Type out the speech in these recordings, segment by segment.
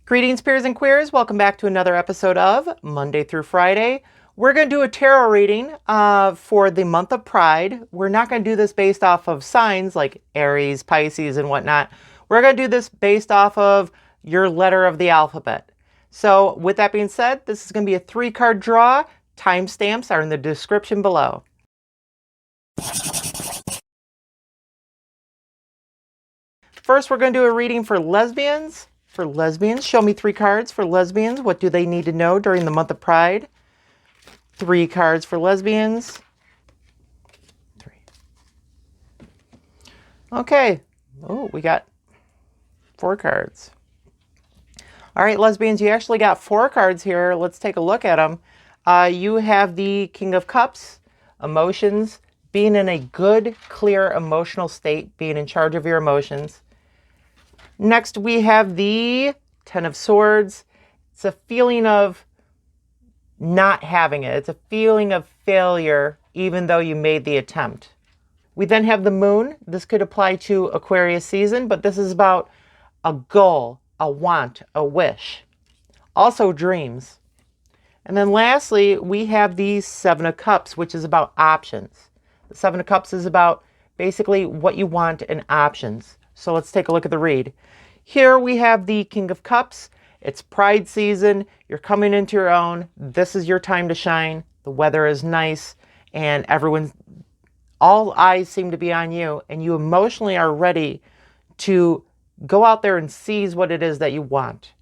Greetings, peers and queers. Welcome back to another episode of Monday through Friday. We're going to do a tarot reading for the month of Pride. We're not going to do this based off of signs like Aries, Pisces, and whatnot. We're going to do this based off of your letter of the alphabet. So with that being said, this is going to be a 3-card draw. Timestamps are in the description below. First, we're going to do a reading for lesbians. For lesbians, show me 3 cards for lesbians. What do they need to know during the month of Pride? 3 cards for lesbians. 3. Okay. Oh, we got 4 cards. All right, lesbians, you actually got 4 cards here. Let's take a look at them. You have the King of Cups, emotions, being in a good, clear emotional state, being in charge of your emotions. Next, we have the 10 of Swords. It's a feeling of not having it. It's a feeling of failure, even though you made the attempt. We then have the Moon. This could apply to Aquarius season, but this is about a goal, a want, a wish. Also dreams. And then lastly, we have the 7 of Cups, which is about options. The 7 of Cups is about basically what you want and options. So let's take a look at the read. Here we have the King of Cups. It's Pride season. You're coming into your own. This is your time to shine. The weather is nice and all eyes seem to be on you, and you emotionally are ready to go out there and seize what it is that you want.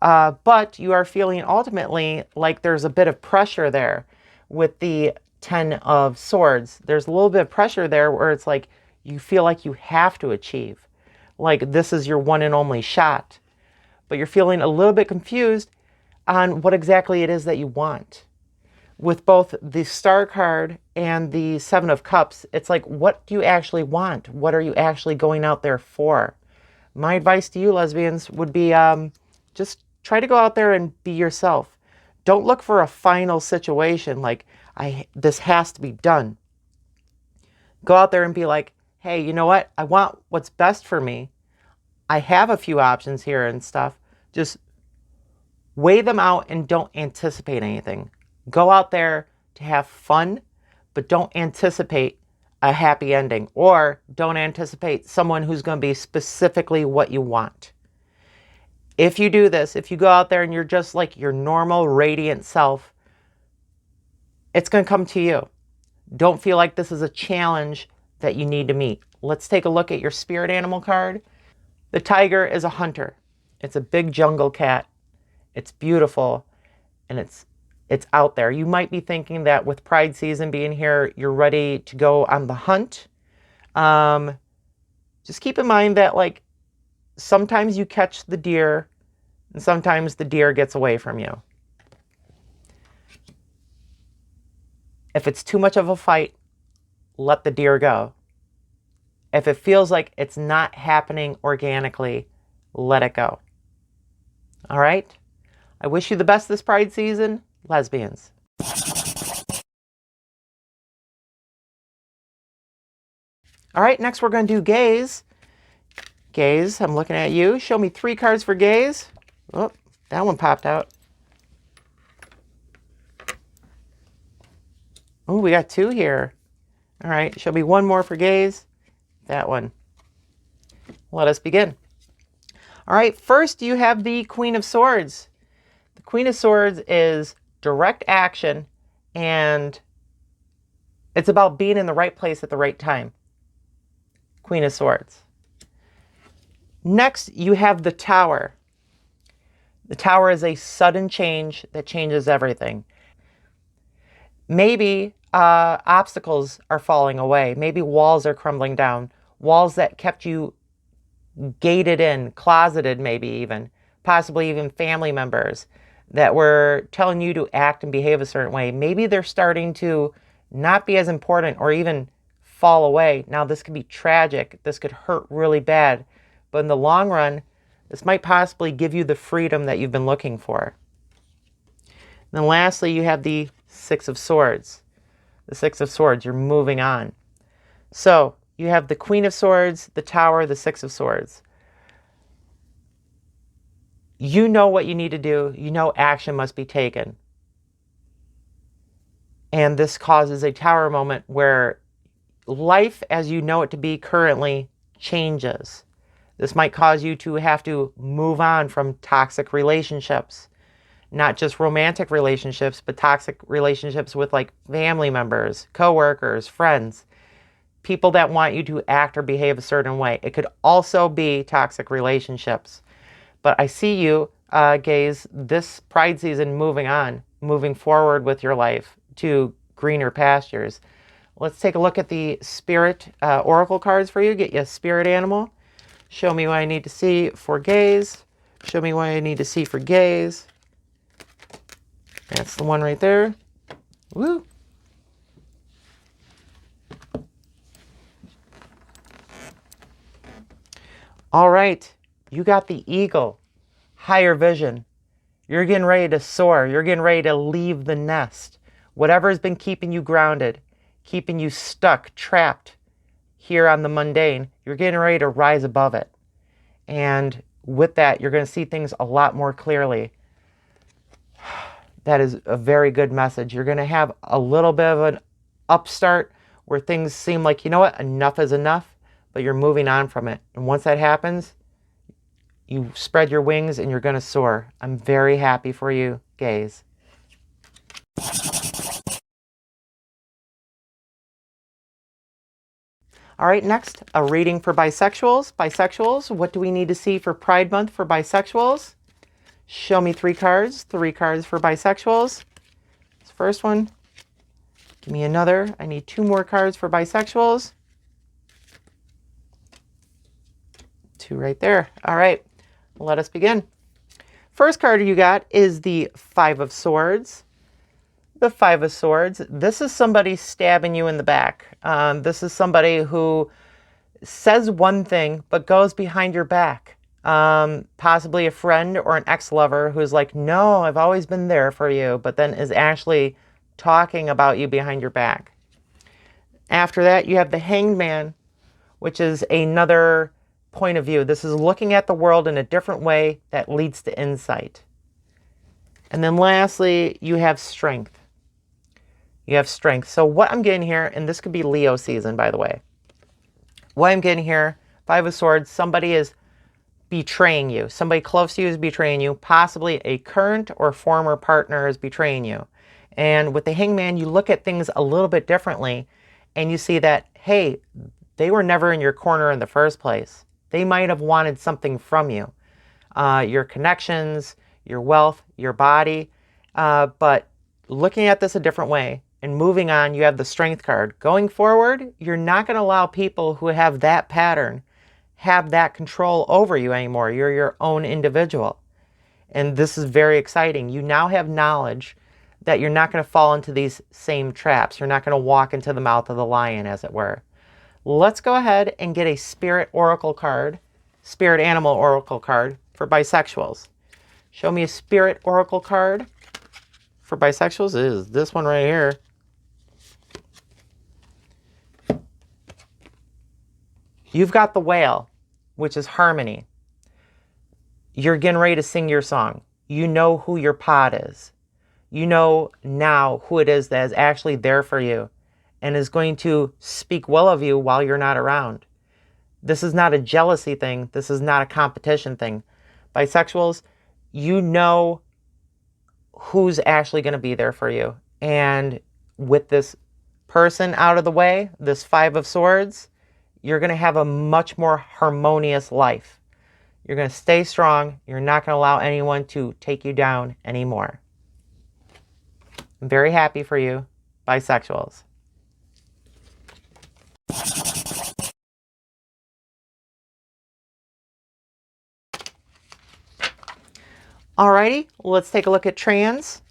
But you are feeling ultimately like there's a bit of pressure there with the 10 of Swords. There's a little bit of pressure there where it's like you feel like you have to achieve. Like this is your one and only shot. But you're feeling a little bit confused on what exactly it is that you want. With both the Star card and the 7 of Cups, it's like, what do you actually want? What are you actually going out there for? My advice to you, lesbians, would be just try to go out there and be yourself. Don't look for a final situation like, this has to be done. Go out there and be like, hey, you know what? I want what's best for me. I have a few options here and stuff. Just weigh them out and don't anticipate anything. Go out there to have fun, but don't anticipate a happy ending, or don't anticipate someone who's going to be specifically what you want. If you do this, if you go out there and you're just like your normal radiant self, it's going to come to you. Don't feel like this is a challenge that you need to meet. Let's take a look at your spirit animal card. The tiger is a hunter. It's a big jungle cat. It's beautiful and it's out there. You might be thinking that with Pride season being here, you're ready to go on the hunt. Just keep in mind that like sometimes you catch the deer and sometimes the deer gets away from you. If it's too much of a fight, let the deer go. If it feels like it's not happening organically, let it go. All right? I wish you the best this Pride season, lesbians. All right, next we're going to do gays. Gays, I'm looking at you. Show me 3 cards for gays. Oh, that one popped out. Oh, we got 2 here. All right, show me 1 more for gays. That one. Let us begin. All right, first you have the Queen of Swords. The Queen of Swords is direct action, and it's about being in the right place at the right time. Queen of Swords. Next, you have the Tower. The Tower is a sudden change that changes everything. Maybe obstacles are falling away. Maybe walls are crumbling down. Walls that kept you gated in, closeted maybe even, possibly even family members that were telling you to act and behave a certain way. Maybe they're starting to not be as important or even fall away. Now, this could be tragic. This could hurt really bad. But in the long run, this might possibly give you the freedom that you've been looking for. And then lastly, you have the 6 of Swords. The 6 of Swords, you're moving on. So you have the Queen of Swords, the Tower, the 6 of Swords. You know what you need to do. You know action must be taken. And this causes a tower moment where life as you know it to be currently changes. This might cause you to have to move on from toxic relationships, not just romantic relationships, but toxic relationships with like family members, coworkers, friends, people that want you to act or behave a certain way. It could also be toxic relationships. But I see you, gays, this Pride season moving on, moving forward with your life to greener pastures. Let's take a look at the Spirit Oracle cards for you. Get you a spirit animal. Show me what I need to see for gays. Show me what I need to see for gays. That's the one right there. Woo. All right. You got the eagle. Higher vision. You're getting ready to soar. You're getting ready to leave the nest. Whatever has been keeping you grounded, keeping you stuck, trapped here on the mundane, you're getting ready to rise above it. And with that, you're going to see things a lot more clearly. That is a very good message. You're going to have a little bit of an upstart where things seem like, you know what, enough is enough, but you're moving on from it. And once that happens, you spread your wings and you're going to soar. I'm very happy for you, gays. All right, next, a reading for bisexuals. Bisexuals, what do we need to see for Pride Month for bisexuals? Show me 3 cards. 3 cards for bisexuals. This first one. Give me another. I need 2 more cards for bisexuals. 2 right there. All right, let us begin. First card you got is the 5 of Swords. The 5 of Swords. This is somebody stabbing you in the back. This is somebody who says one thing but goes behind your back. Possibly a friend or an ex-lover who's like, no, I've always been there for you, but then is actually talking about you behind your back. After that, you have the Hanged Man, which is another point of view. This is looking at the world in a different way that leads to insight. And then lastly, you have Strength. You have Strength. So what I'm getting here, and this could be Leo season, by the way. What I'm getting here, 5 of Swords, somebody is betraying you. Somebody close to you is betraying you. Possibly a current or former partner is betraying you. And with the Hangman, you look at things a little bit differently, and you see that, hey, they were never in your corner in the first place. They might have wanted something from you. Your connections, your wealth, your body. But looking at this a different way and moving on, you have the Strength card. Going forward, you're not going to allow people who have that pattern have that control over you anymore. You're your own individual. And this is very exciting. You now have knowledge that you're not going to fall into these same traps. You're not going to walk into the mouth of the lion, as it were. Let's go ahead and get a Spirit Oracle card, Spirit Animal Oracle card for bisexuals. Show me a Spirit Oracle card for bisexuals. It is this one right here. You've got the Whale, which is harmony. You're getting ready to sing your song. You know who your pod is. You know now who it is that is actually there for you and is going to speak well of you while you're not around. This is not a jealousy thing. This is not a competition thing. Bisexuals, you know who's actually going to be there for you. And with this person out of the way, this 5 of Swords, you're going to have a much more harmonious life. You're going to stay strong. You're not going to allow anyone to take you down anymore. I'm very happy for you, bisexuals. Alrighty, let's take a look at trans.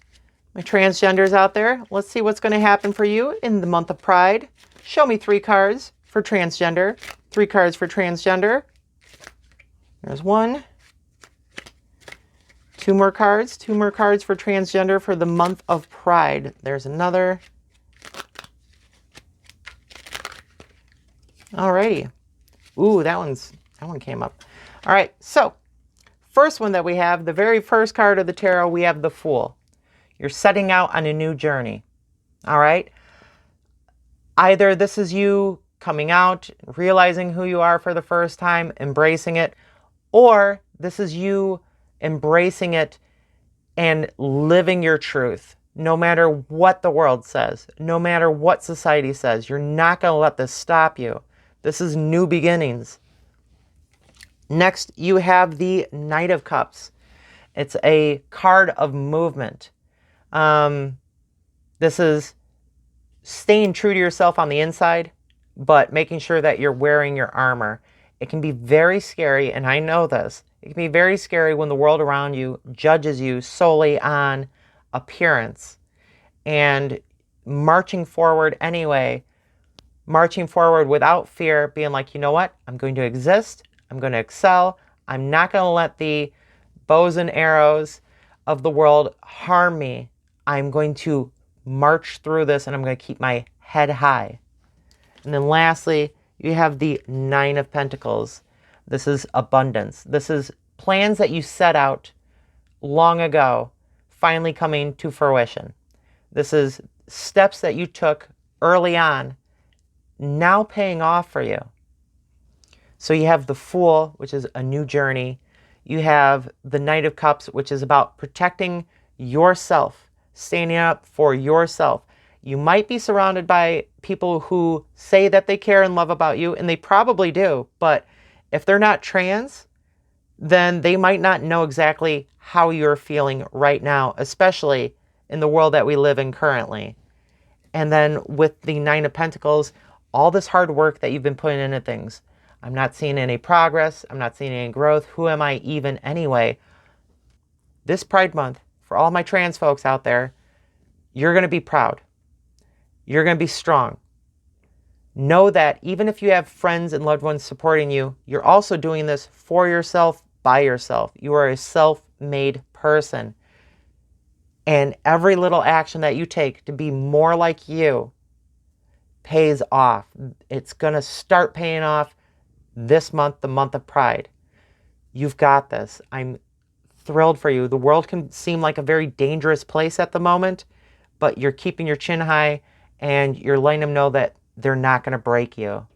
My transgenders out there. Let's see what's going to happen for you in the month of Pride. Show me 3 cards for transgender. 3 cards for transgender. There's 1. 2 more cards. 2 more cards for transgender for the month of Pride. There's another. Alrighty. Ooh, that one came up. All right, so first one that we have, the very first card of the tarot, we have the Fool. You're setting out on a new journey. All right. Either this is you coming out, realizing who you are for the first time, embracing it, or this is you embracing it and living your truth. No matter what the world says, no matter what society says, you're not going to let this stop you. This is new beginnings. Next, you have the Knight of Cups. It's a card of movement. This is staying true to yourself on the inside, but making sure that you're wearing your armor. It can be very scary, and I know this. It can be very scary when the world around you judges you solely on appearance. And marching forward anyway, marching forward without fear, being like, you know what? I'm going to exist. I'm going to excel. I'm not going to let the bows and arrows of the world harm me. I'm going to march through this, and I'm going to keep my head high. And then lastly, you have the Nine of Pentacles. This is abundance. This is plans that you set out long ago finally coming to fruition. This is steps that you took early on now paying off for you. So you have the Fool, which is a new journey. You have the Knight of Cups, which is about protecting yourself, standing up for yourself. You might be surrounded by people who say that they care and love about you, and they probably do. But if they're not trans, then they might not know exactly how you're feeling right now, especially in the world that we live in currently. And then with the Nine of Pentacles, all this hard work that you've been putting into things. I'm not seeing any progress. I'm not seeing any growth. Who am I even anyway? This Pride Month, for all my trans folks out there, you're going to be proud. You're going to be strong. Know that even if you have friends and loved ones supporting you, you're also doing this for yourself, by yourself. You are a self-made person. And every little action that you take to be more like you pays off. It's going to start paying off this month, the month of Pride. You've got this. I'm thrilled for you. The world can seem like a very dangerous place at the moment, but you're keeping your chin high and you're letting them know that they're not going to break you.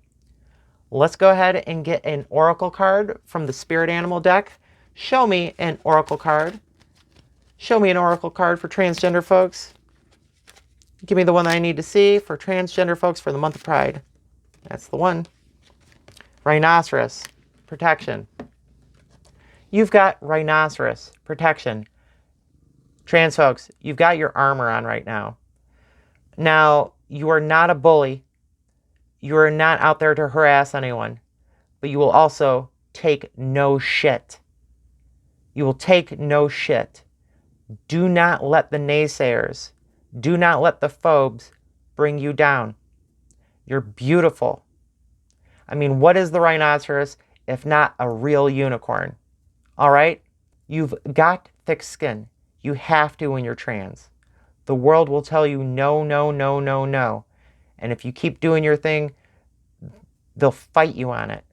Let's go ahead and get an oracle card from the Spirit Animal deck. Show me an oracle card. Show me an oracle card for transgender folks. Give me the one that I need to see for transgender folks for the month of Pride. That's the one. Rhinoceros, protection. You've got rhinoceros, protection. Trans folks, you've got your armor on right now. Now, you are not a bully. You are not out there to harass anyone. But you will also take no shit. You will take no shit. Do not let the naysayers, do not let the phobes bring you down. You're beautiful. I mean, what is the rhinoceros if not a real unicorn? All right? You've got thick skin. You have to when you're trans. The world will tell you no, no, no, no, no. And if you keep doing your thing, they'll fight you on it.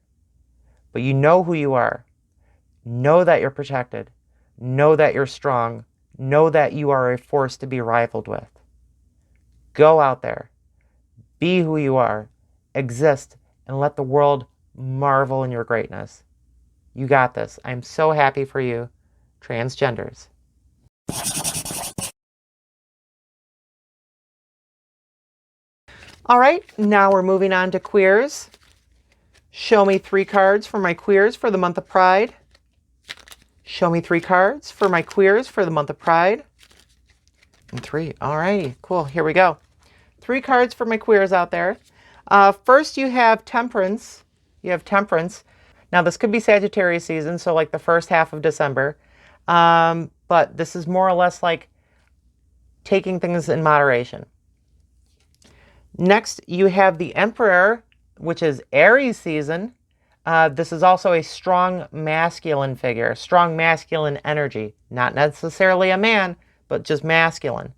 But you know who you are. Know that you're protected. Know that you're strong. Know that you are a force to be rivaled with. Go out there. Be who you are. Exist. And let the world marvel in your greatness. You got this. I'm so happy for you, transgenders. All right, now we're moving on to queers. Show me 3 cards for my queers for the month of Pride. Show me 3 cards for my queers for the month of Pride. And 3. All righty, cool. Here we go. 3 cards for my queers out there. First, you have Temperance. You have Temperance. Now, this could be Sagittarius season, so like the first half of December. But this is more or less like taking things in moderation. Next, you have the Emperor, which is Aries season. This is also a strong masculine figure, strong masculine energy. Not necessarily a man, but just masculine.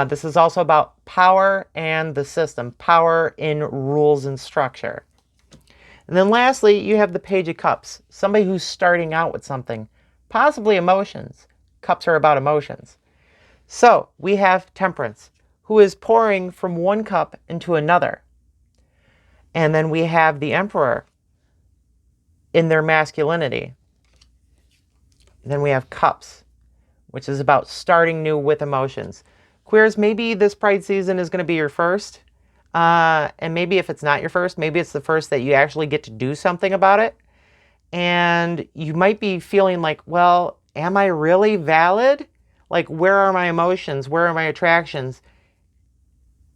This is also about power and the system, power in rules and structure. And then lastly, you have the Page of Cups, somebody who's starting out with something, possibly emotions. Cups are about emotions. So we have Temperance, who is pouring from one cup into another. And then we have the Emperor in their masculinity. Then we have Cups, which is about starting new with emotions. Queers, maybe this Pride season is going to be your first. And maybe if it's not your first, maybe it's the first that you actually get to do something about it. And you might be feeling like, well, am I really valid? Like, where are my emotions? Where are my attractions?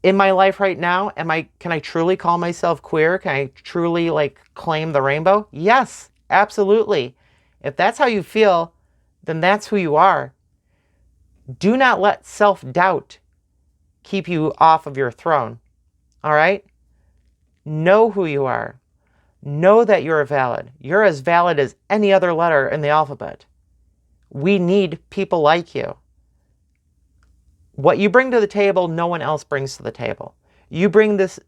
In my life right now, can I truly call myself queer? Can I truly like claim the rainbow? Yes, absolutely. If that's how you feel, then that's who you are. Do not let self-doubt keep you off of your throne. All right? Know who you are. Know that you're valid. You're as valid as any other letter in the alphabet. We need people like you. What you bring to the table, no one else brings to the table. You bring this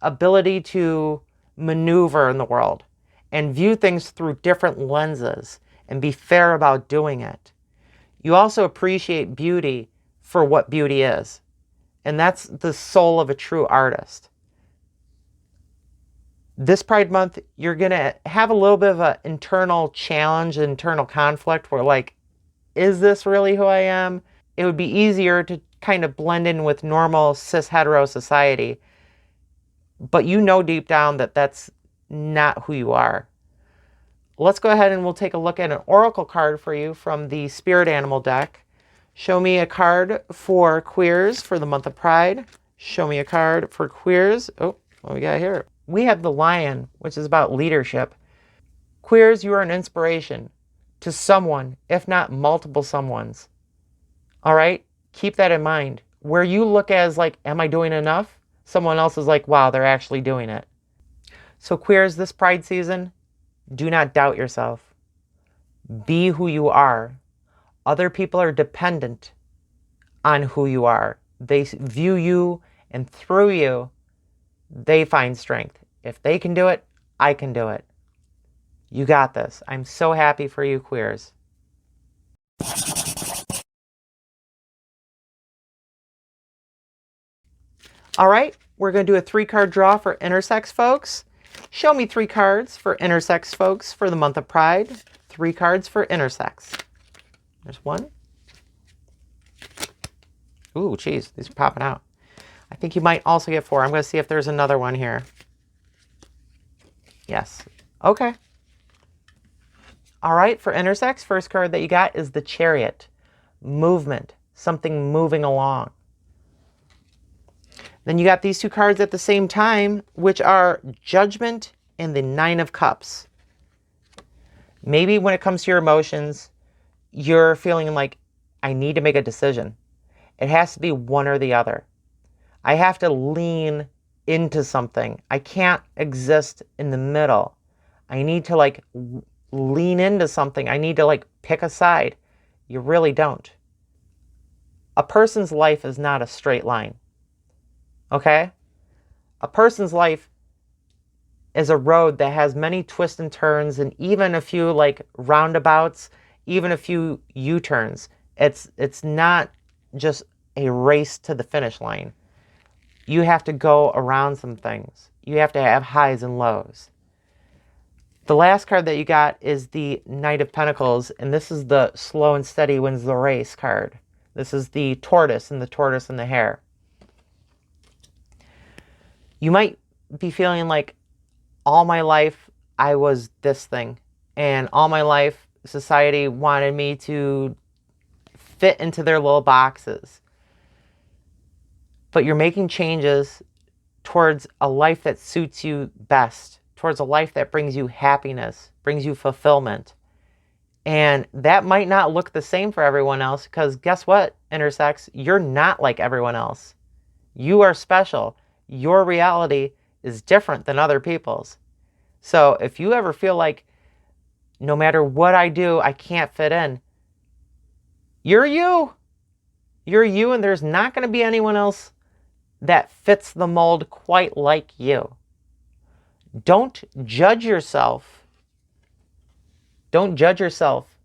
ability to maneuver in the world and view things through different lenses and be fair about doing it. You also appreciate beauty for what beauty is. And that's the soul of a true artist. This Pride Month, you're going to have a little bit of an internal challenge, internal conflict where like, is this really who I am? It would be easier to kind of blend in with normal cis hetero society. But you know deep down that that's not who you are. Let's go ahead and we'll take a look at an oracle card for you from the Spirit Animal deck. Show me a card for queers for the month of Pride. Show me a card for queers. Oh, what we got here? We have the Lion, which is about leadership. Queers, you are an inspiration to someone, if not multiple someones. All right? Keep that in mind. Where you look as like, am I doing enough? Someone else is like, wow, they're actually doing it. So queers, this Pride season, do not doubt yourself. Be who you are. Other people are dependent on who you are. They view you, and through you, they find strength. If they can do it, I can do it. You got this. I'm so happy for you, queers. All right, we're going to do a 3-card draw for intersex folks. Show me 3 cards for intersex folks for the month of Pride. 3 cards for intersex. There's 1. Ooh, geez, these are popping out. I think you might also get 4. I'm going to see if there's another one here. Yes. Okay. All right, for intersex, first card that you got is the Chariot. Movement. Something moving along. Then you got these 2 cards at the same time, which are Judgment and the 9 of Cups. Maybe when it comes to your emotions, you're feeling like, I need to make a decision. It has to be one or the other. I have to lean into something. I can't exist in the middle. I need to like lean into something. I need to like pick a side. You really don't. A person's life is not a straight line. Okay? A person's life is a road that has many twists and turns and even a few like roundabouts, even a few U-turns. It's not just a race to the finish line. You have to go around some things. You have to have highs and lows. The last card that you got is the Knight of Pentacles, and this is the slow and steady wins the race card. This is the tortoise and the hare. You might be feeling like all my life I was this thing, and all my life society wanted me to fit into their little boxes. But you're making changes towards a life that suits you best, towards a life that brings you happiness, brings you fulfillment. And that might not look the same for everyone else, because guess what, intersex? You're not like everyone else. You are special. Your reality is different than other people's. So if you ever feel like no matter what I do, I can't fit in, you're you. You're you, and there's not going to be anyone else that fits the mold quite like you. Don't judge yourself. Don't judge yourself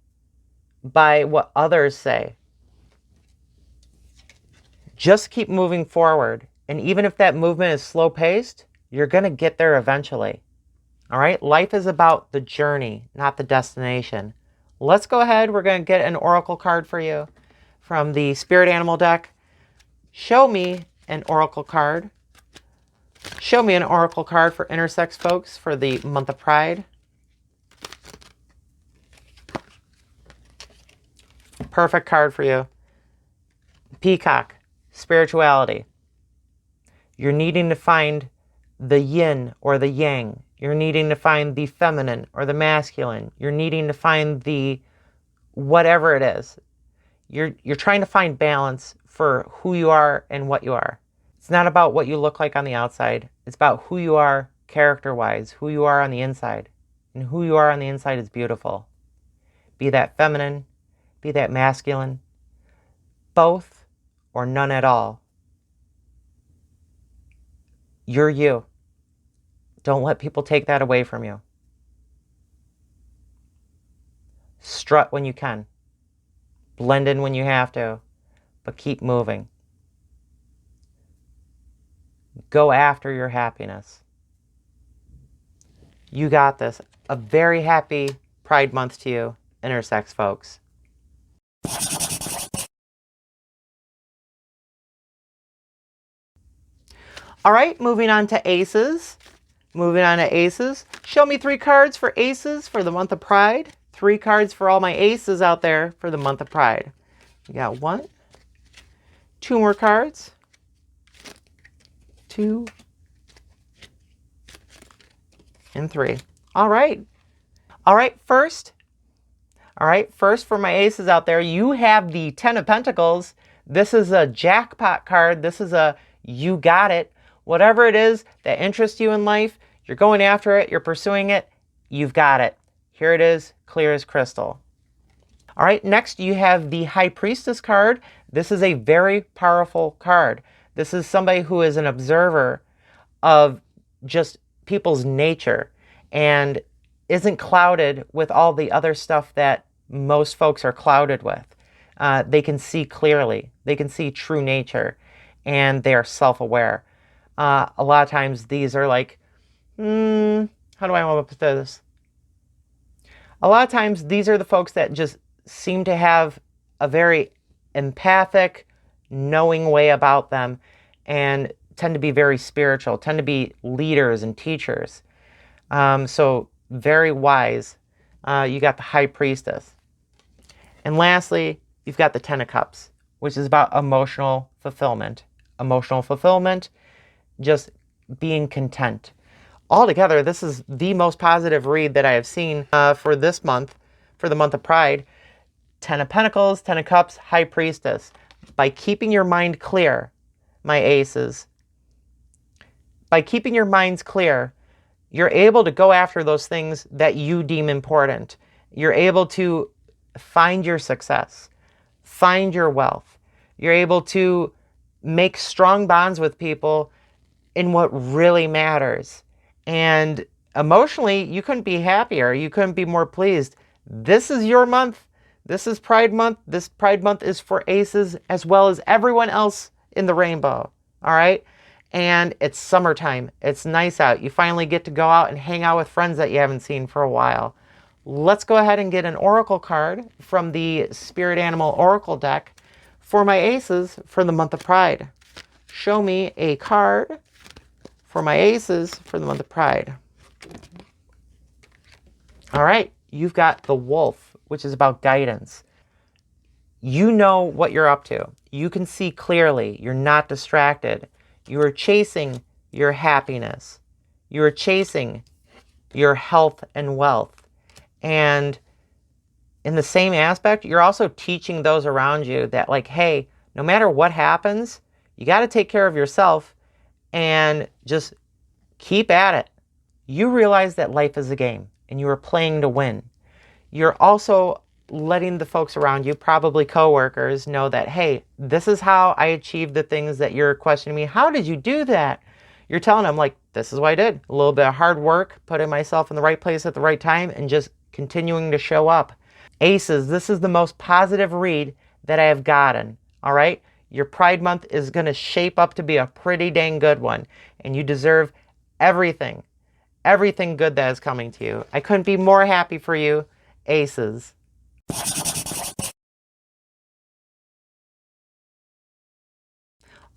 by what others say. Just keep moving forward. And even if that movement is slow paced, you're going to get there eventually. All right. Life is about the journey, not the destination. Let's go ahead. We're going to get an oracle card for you from the Spirit Animal deck. Show me an oracle card. Show me an oracle card for intersex folks for the month of Pride. Perfect card for you. Peacock. Spirituality. You're needing to find the yin or the yang. You're needing to find the feminine or the masculine. You're needing to find the whatever it is. You're trying to find balance for who you are and what you are. It's not about what you look like on the outside. It's about who you are character-wise, who you are on the inside. And who you are on the inside is beautiful. Be that feminine, be that masculine, both or none at all. You're you. Don't let people take that away from you. Strut when you can. Blend in when you have to, but keep moving. Go after your happiness. You got this. A very happy Pride Month to you, intersex folks. All right, moving on to aces. Moving on to aces. Show me 3 cards for aces for the month of Pride. 3 cards for all my aces out there for the month of Pride. We got 1, 2 more cards. 2 and 3. All right. All right, first for my aces out there, you have the 10 of Pentacles. This is a jackpot card. This is a you got it. Whatever it is that interests you in life, you're going after it, you're pursuing it, you've got it. Here it is, clear as crystal. All right, next you have the High Priestess card. This is a very powerful card. This is somebody who is an observer of just people's nature and isn't clouded with all the other stuff that most folks are clouded with. They can see clearly. They can see true nature, and they are self-aware. A lot of times these are like, how do I want to put this? A lot of times these are the folks that just seem to have a very empathic, knowing way about them and tend to be very spiritual, tend to be leaders and teachers. So very wise. You got the High Priestess. And lastly, you've got the 10 of Cups, which is about emotional fulfillment. Emotional fulfillment, just being content. Altogether, this is the most positive read that I have seen for this month, for the month of Pride. 10 of Pentacles, 10 of Cups, High Priestess. By keeping your mind clear, my aces, by keeping your minds clear, you're able to go after those things that you deem important. You're able to find your success, find your wealth. You're able to make strong bonds with people in what really matters. And emotionally, you couldn't be happier. You couldn't be more pleased. This is your month. This is Pride Month. This Pride Month is for aces as well as everyone else in the rainbow. All right? And it's summertime. It's nice out. You finally get to go out and hang out with friends that you haven't seen for a while. Let's go ahead and get an oracle card from the Spirit Animal Oracle deck for my aces for the month of Pride. Show me a card for my aces for the month of Pride. All right, you've got the Wolf, which is about guidance. You know what you're up to. You can see clearly. You're not distracted. You are chasing your happiness. You are chasing your health and wealth. And in the same aspect, you're also teaching those around you that, like, hey, no matter what happens, you got to take care of yourself and just keep at it. You realize that life is a game and you are playing to win. You're also letting the folks around you, probably coworkers, know that, hey, this is how I achieved the things that you're questioning me. How did you do that? You're telling them, like, this is what I did. A little bit of hard work, putting myself in the right place at the right time, and just continuing to show up. Aces, this is the most positive read that I have gotten. All right. Your Pride Month is going to shape up to be a pretty dang good one. And you deserve everything. Everything good that is coming to you. I couldn't be more happy for you, Aces.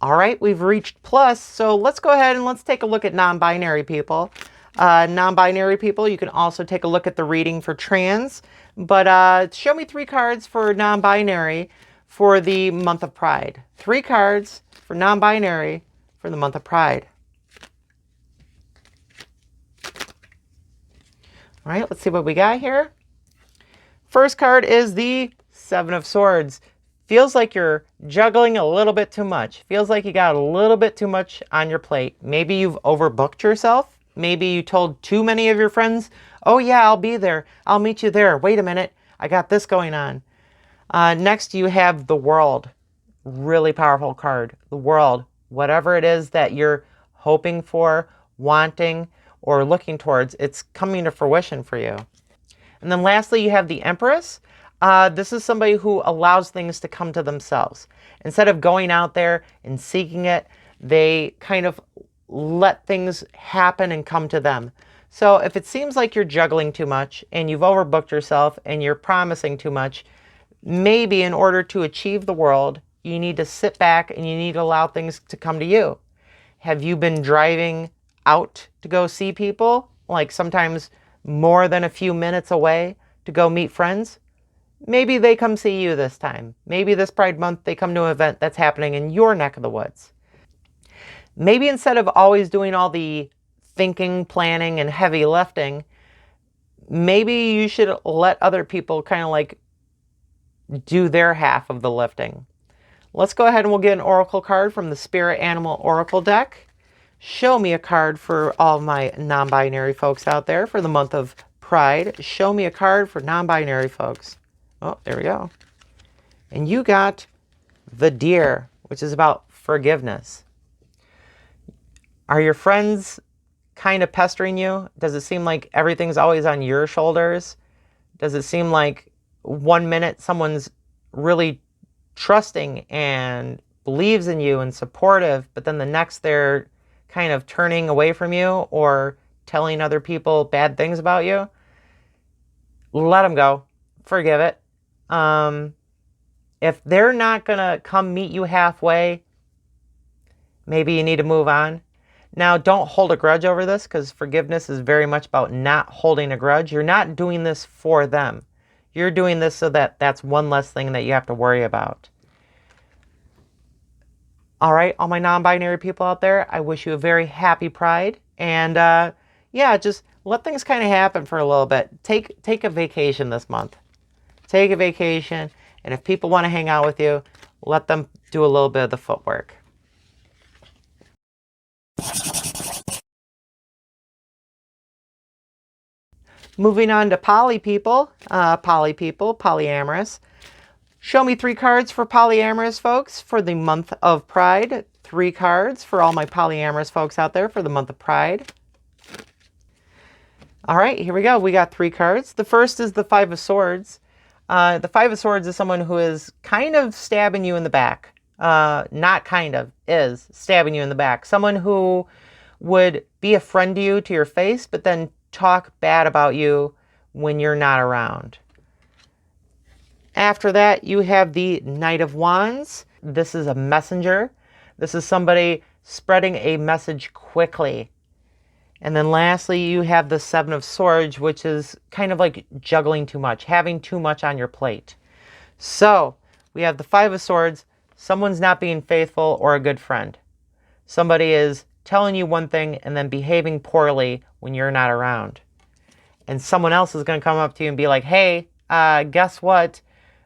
All right, we've reached plus, so let's go ahead and let's take a look at non-binary people. Non-binary people, you can also take a look at the reading for trans, but show me 3 cards for non-binary for the month of Pride. 3 cards for non-binary for the month of Pride. All right, let's see what we got here. First card is the 7 of Swords. Feels like you're juggling a little bit too much. Feels like you got a little bit too much on your plate. Maybe you've overbooked yourself. Maybe you told too many of your friends, oh yeah, I'll be there. I'll meet you there. Wait a minute. I got this going on. Next, you have the World. Really powerful card. The World. Whatever it is that you're hoping for, wanting, or looking towards, it's coming to fruition for you. And then lastly, you have the Empress. This is somebody who allows things to come to themselves. Instead of going out there and seeking it, they kind of let things happen and come to them. So if it seems like you're juggling too much and you've overbooked yourself and you're promising too much, maybe in order to achieve the world, you need to sit back and you need to allow things to come to you. Have you been driving out to go see people, like sometimes more than a few minutes away to go meet friends? Maybe they come see you this time. Maybe this Pride Month they come to an event that's happening in your neck of the woods. Maybe instead of always doing all the thinking, planning, and heavy lifting, maybe you should let other people kind of like do their half of the lifting. Let's go ahead and we'll get an oracle card from the Spirit Animal Oracle deck. Show me a card for all my non-binary folks out there for the month of Pride. Show me a card for non-binary folks. Oh, there we go. And you got the Deer, which is about forgiveness. Are your friends kind of pestering you? Does it seem like everything's always on your shoulders? Does it seem like 1 minute someone's really trusting and believes in you and supportive, but then the next they're kind of turning away from you or telling other people bad things about you? Let them go. Forgive it. If they're not going to come meet you halfway, maybe you need to move on. Now, don't hold a grudge over this, because forgiveness is very much about not holding a grudge. You're not doing this for them. You're doing this so that that's one less thing that you have to worry about. All right, all my non-binary people out there, I wish you a very happy Pride. And yeah, just let things kind of happen for a little bit. Take a vacation this month. Take a vacation. And if people want to hang out with you, let them do a little bit of the footwork. Moving on to poly people, polyamorous. Show me 3 cards for polyamorous folks for the month of Pride. 3 cards for all my polyamorous folks out there for the month of Pride. All right, here we go. We got 3 cards. The first is the 5 of Swords. The 5 of Swords is someone who is kind of stabbing you in the back. Not kind of, is stabbing you in the back. Someone who would be a friend to you to your face, but then talk bad about you when you're not around. After that, you have the Knight of Wands. This is a messenger. This is somebody spreading a message quickly. And then lastly, you have the 7 of Swords, which is kind of like juggling too much, having too much on your plate. So we have the 5 of Swords. Someone's not being faithful or a good friend. Somebody is telling you one thing and then behaving poorly when you're not around. And someone else is going to come up to you and be like, hey, guess what?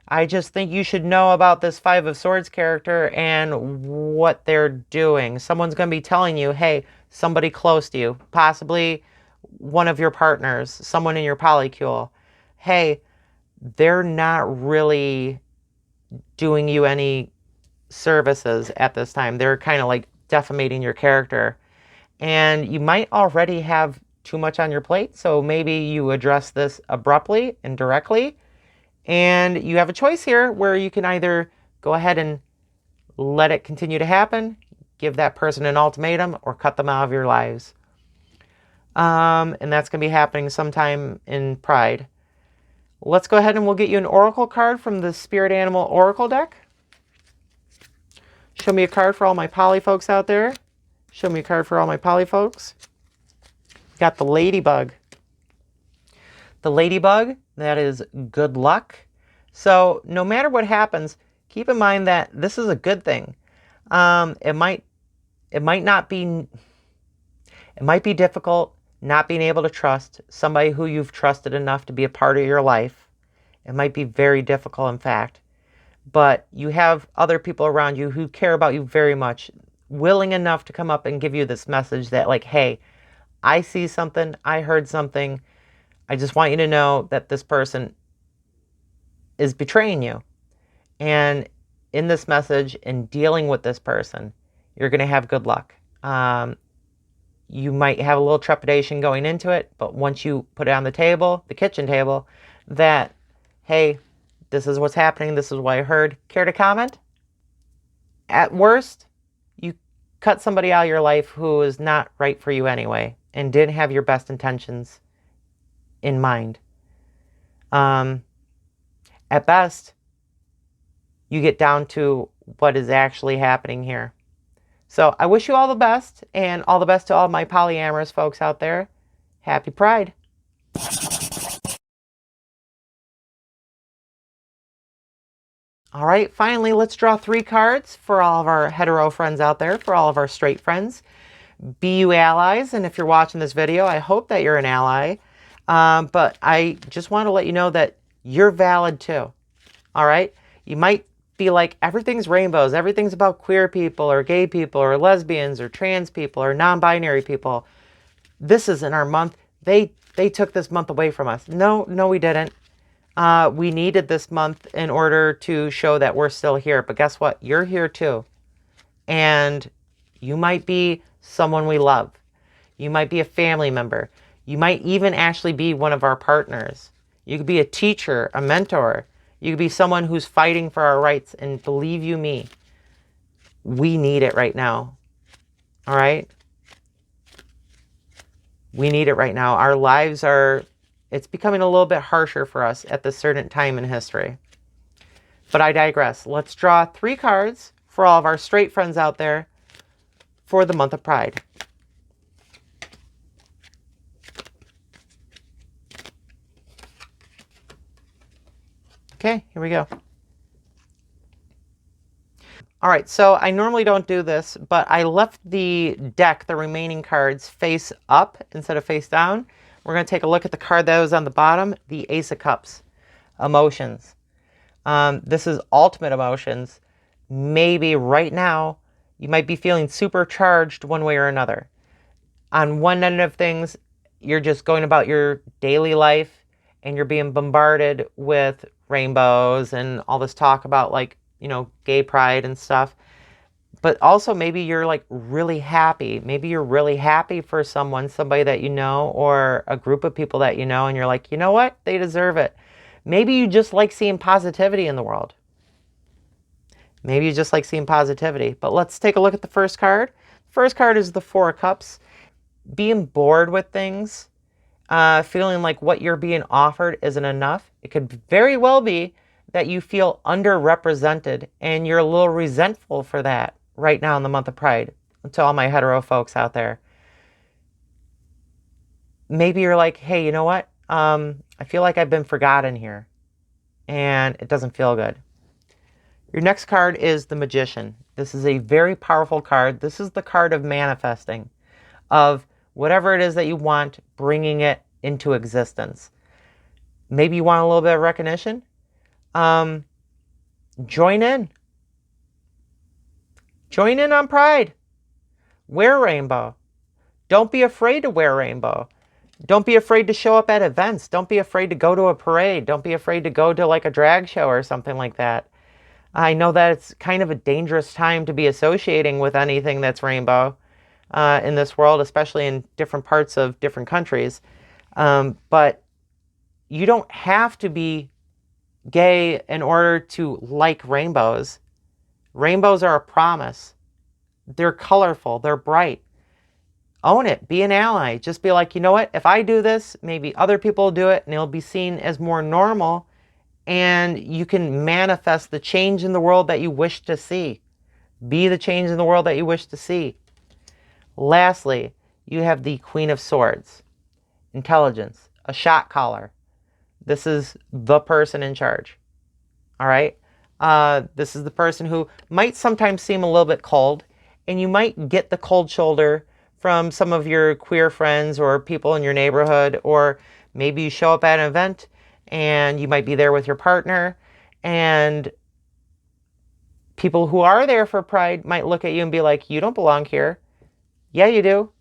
I just think you should know about this 5 of Swords character and what they're doing. Someone's going to be telling you, hey, somebody close to you, possibly one of your partners, someone in your polycule, hey, they're not really doing you any services at this time. They're kind of like defamating your character. And you might already have too much on your plate, so maybe you address this abruptly and directly And you have a choice here where you can either go ahead and let it continue to happen, give that person an ultimatum, or cut them out of your lives. And that's going to be happening sometime in Pride. Let's go ahead and we'll get you an oracle card from the Spirit Animal Oracle deck. Show me a card for all my poly folks out there. Show me a card for all my poly folks. Got the ladybug. The ladybug, that is good luck. So no matter what happens, keep in mind that this is a good thing. It might be difficult not being able to trust somebody who you've trusted enough to be a part of your life. It might be very difficult, in fact. But you have other people around you who care about you very much, willing enough to come up and give you this message that, like, hey, I see something, I heard something. I just want you to know that this person is betraying you. And in this message, in dealing with this person, you're going to have good luck. You might have a little trepidation going into it, but once you put it on the table, the kitchen table, that, hey, this is what's happening, this is what I heard. Care to comment? At worst, you cut somebody out of your life who is not right for you anyway and didn't have your best intentions in mind. At best, you get down to what is actually happening here. So I wish you all the best, and all the best to all my polyamorous folks out there. Happy Pride. All right, finally, let's draw 3 cards for all of our hetero friends out there, for all of our straight friends. Be you allies, and if you're watching this video, I hope that you're an ally. But I just want to let you know that you're valid too. All right? You might be like, everything's rainbows, everything's about queer people or gay people or lesbians or trans people or non-binary people. This isn't our month. They took this month away from us. No, we didn't. We needed this month in order to show that we're still here. But guess what? You're here too. And you might be someone we love. You might be a family member. You might even actually be one of our partners. You could be a teacher, a mentor. You could be someone who's fighting for our rights. And believe you me, we need it right now. All right? We need it right now. Our lives it's becoming a little bit harsher for us at this certain time in history. But I digress. Let's draw 3 cards for all of our straight friends out there for the month of Pride. Okay, here we go. All right, so I normally don't do this, but I left the deck, the remaining cards, face up instead of face down. We're going to take a look at the card that was on the bottom, the Ace of Cups, emotions. This is ultimate emotions. Maybe right now you might be feeling supercharged one way or another. On one end of things, you're just going about your daily life and you're being bombarded with rainbows and all this talk about, like, you know, gay pride and stuff. But also maybe you're like really happy. Maybe you're really happy for somebody that you know, or a group of people that you know, and you're like, you know what? They deserve it. Maybe you just like seeing positivity in the world. Maybe you just like seeing positivity. But let's take a look at the first card. First card is the 4 of Cups. Being bored with things. Feeling like what you're being offered isn't enough. It could very well be that you feel underrepresented and you're a little resentful for that right now in the month of Pride. To all my hetero folks out there. Maybe you're like, hey, you know what? I feel like I've been forgotten here and it doesn't feel good. Your next card is the Magician. This is a very powerful card. This is the card of manifesting, of whatever it is that you want, bringing it into existence. Maybe you want a little bit of recognition. Join in. Join in on Pride. Wear rainbow. Don't be afraid to wear rainbow. Don't be afraid to show up at events. Don't be afraid to go to a parade. Don't be afraid to go to like a drag show or something like that. I know that it's kind of a dangerous time to be associating with anything that's rainbow in this world, especially in different parts of different countries. But you don't have to be gay in order to like rainbows. Rainbows are a promise. They're colorful. They're bright. Own it. Be an ally. Just be like, you know what? If I do this, maybe other people will do it and it'll be seen as more normal, and you can manifest the change in the world that you wish to see. Be the change in the world that you wish to see. Lastly, you have the Queen of Swords. Intelligence. A shot caller. This is the person in charge. All right? This is the person who might sometimes seem a little bit cold, and you might get the cold shoulder from some of your queer friends or people in your neighborhood, or maybe you show up at an event and you might be there with your partner, and people who are there for Pride might look at you and be like, you don't belong here. Yeah, you do.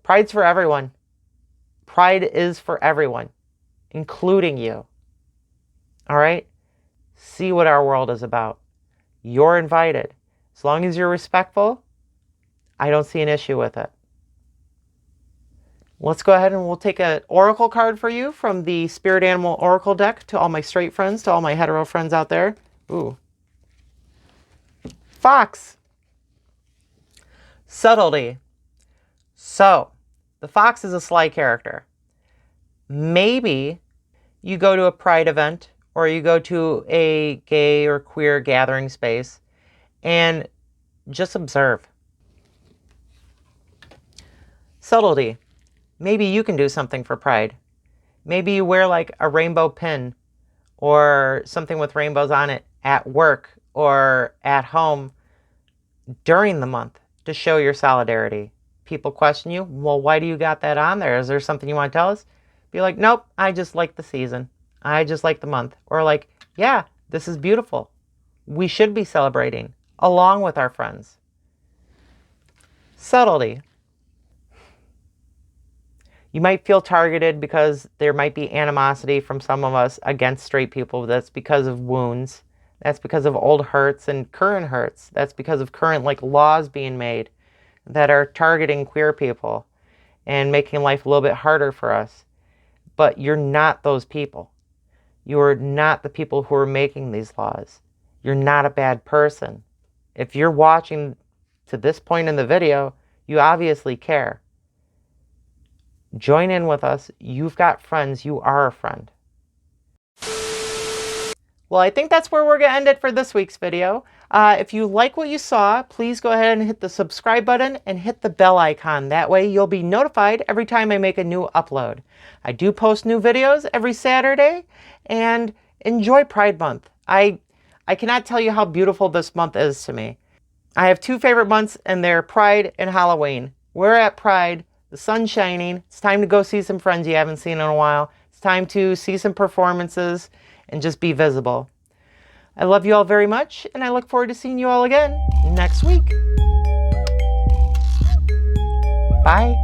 Pride's for everyone. Pride is for everyone, including you. All right? See what our world is about. You're invited. As long as you're respectful, I don't see an issue with it. Let's go ahead and we'll take an oracle card for you from the Spirit Animal Oracle deck, to all my straight friends, to all my hetero friends out there. Ooh. Fox. Subtlety. So, the fox is a sly character. Maybe you go to a Pride event or you go to a gay or queer gathering space and just observe. Subtlety. Maybe you can do something for Pride. Maybe you wear like a rainbow pin or something with rainbows on it at work or at home during the month to show your solidarity. People question you, well, why do you got that on there? Is there something you want to tell us? Be like, nope, I just like the season. I just like the month. Or like, yeah, this is beautiful. We should be celebrating along with our friends. Subtlety. You might feel targeted because there might be animosity from some of us against straight people. That's because of wounds. That's because of old hurts and current hurts. That's because of current laws being made that are targeting queer people and making life a little bit harder for us. But you're not those people. You're not the people who are making these laws. You're not a bad person. If you're watching to this point in the video, you obviously care. Join in with us. You've got friends. You are a friend. Well, I think that's where we're going to end it for this week's video. If you like what you saw, please go ahead and hit the subscribe button and hit the bell icon. That way you'll be notified every time I make a new upload. I do post new videos every Saturday, and enjoy Pride Month. I cannot tell you how beautiful this month is to me. I have two favorite months, and they're Pride and Halloween. We're at Pride. The sun's shining. It's time to go see some friends you haven't seen in a while. It's time to see some performances and just be visible. I love you all very much, and I look forward to seeing you all again next week. Bye.